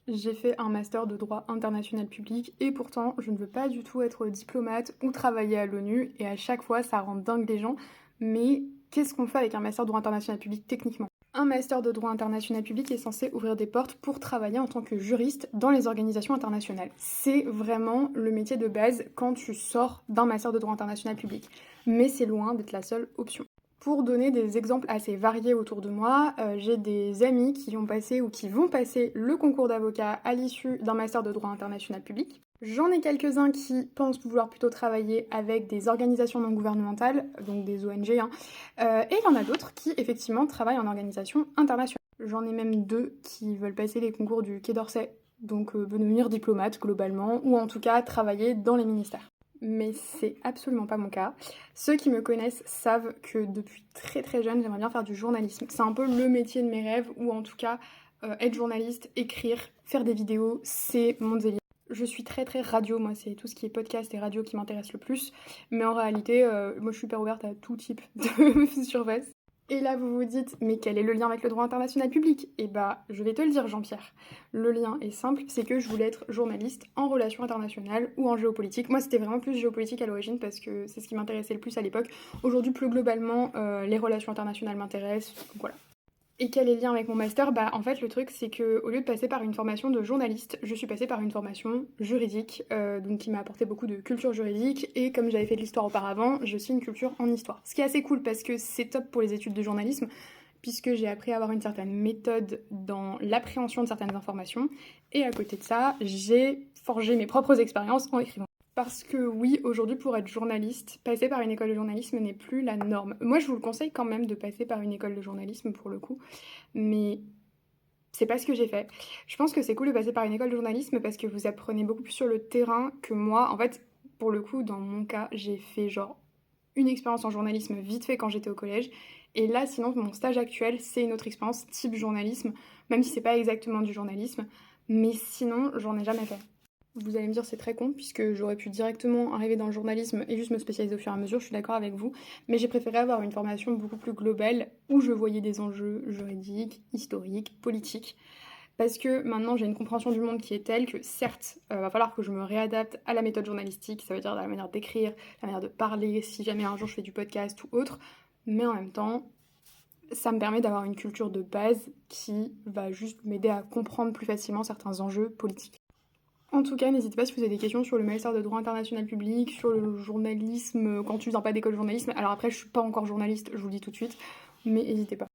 J'ai fait un master de droit international public et pourtant je ne veux pas du tout être diplomate ou travailler à l'ONU et à chaque fois ça rend dingue les gens. Mais qu'est-ce qu'on fait avec un master de droit international public techniquement? Un master de droit international public est censé ouvrir des portes pour travailler en tant que juriste dans les organisations internationales. C'est vraiment le métier de base quand tu sors d'un master de droit international public. Mais c'est loin d'être la seule option. Pour donner des exemples assez variés autour de moi, j'ai des amis qui ont passé ou qui vont passer le concours d'avocat à l'issue d'un master de droit international public. J'en ai quelques-uns qui pensent vouloir plutôt travailler avec des organisations non gouvernementales, donc des ONG, hein. Et il y en a d'autres qui effectivement travaillent en organisation internationale. J'en ai même deux qui veulent passer les concours du Quai d'Orsay, donc devenir diplomate globalement, ou en tout cas travailler dans les ministères. Mais c'est absolument pas mon cas. Ceux qui me connaissent savent que depuis très très jeune, j'aimerais bien faire du journalisme. C'est un peu le métier de mes rêves, ou en tout cas être journaliste, écrire, faire des vidéos, c'est mon délire. Je suis très très radio, moi c'est tout ce qui est podcast et radio qui m'intéresse le plus. Mais en réalité, moi je suis hyper ouverte à tout type de surface. Et là, vous vous dites, mais quel est le lien avec le droit international public? Eh bah, je vais te le dire, Jean-Pierre. Le lien est simple, c'est que je voulais être journaliste en relations internationales ou en géopolitique. Moi, c'était vraiment plus géopolitique à l'origine parce que c'est ce qui m'intéressait le plus à l'époque. Aujourd'hui, plus globalement, les relations internationales m'intéressent. Donc voilà. Et quel est le lien avec mon master? Bah en fait le truc c'est que au lieu de passer par une formation de journaliste, je suis passée par une formation juridique, donc qui m'a apporté beaucoup de culture juridique et comme j'avais fait de l'histoire auparavant, j'ai aussi une culture en histoire. Ce qui est assez cool parce que c'est top pour les études de journalisme puisque j'ai appris à avoir une certaine méthode dans l'appréhension de certaines informations et à côté de ça, j'ai forgé mes propres expériences en écrivant. Parce que oui, aujourd'hui, pour être journaliste, passer par une école de journalisme n'est plus la norme. Moi, je vous le conseille quand même de passer par une école de journalisme pour le coup, mais c'est pas ce que j'ai fait. Je pense que c'est cool de passer par une école de journalisme parce que vous apprenez beaucoup plus sur le terrain que moi. En fait, pour le coup, dans mon cas, j'ai fait genre une expérience en journalisme vite fait quand j'étais au collège. Et là, sinon, mon stage actuel, c'est une autre expérience type journalisme, même si c'est pas exactement du journalisme. Mais sinon, j'en ai jamais fait. Vous allez me dire c'est très con puisque j'aurais pu directement arriver dans le journalisme et juste me spécialiser au fur et à mesure, je suis d'accord avec vous, mais j'ai préféré avoir une formation beaucoup plus globale où je voyais des enjeux juridiques, historiques, politiques, parce que maintenant j'ai une compréhension du monde qui est telle que certes, va falloir que je me réadapte à la méthode journalistique, ça veut dire la manière d'écrire, la manière de parler, si jamais un jour je fais du podcast ou autre, mais en même temps, ça me permet d'avoir une culture de base qui va juste m'aider à comprendre plus facilement certains enjeux politiques. En tout cas, n'hésitez pas si vous avez des questions sur le master de droit international public, sur le journalisme quand tu viens pas d'école de journalisme. Alors après, je suis pas encore journaliste, je vous le dis tout de suite, mais n'hésitez pas.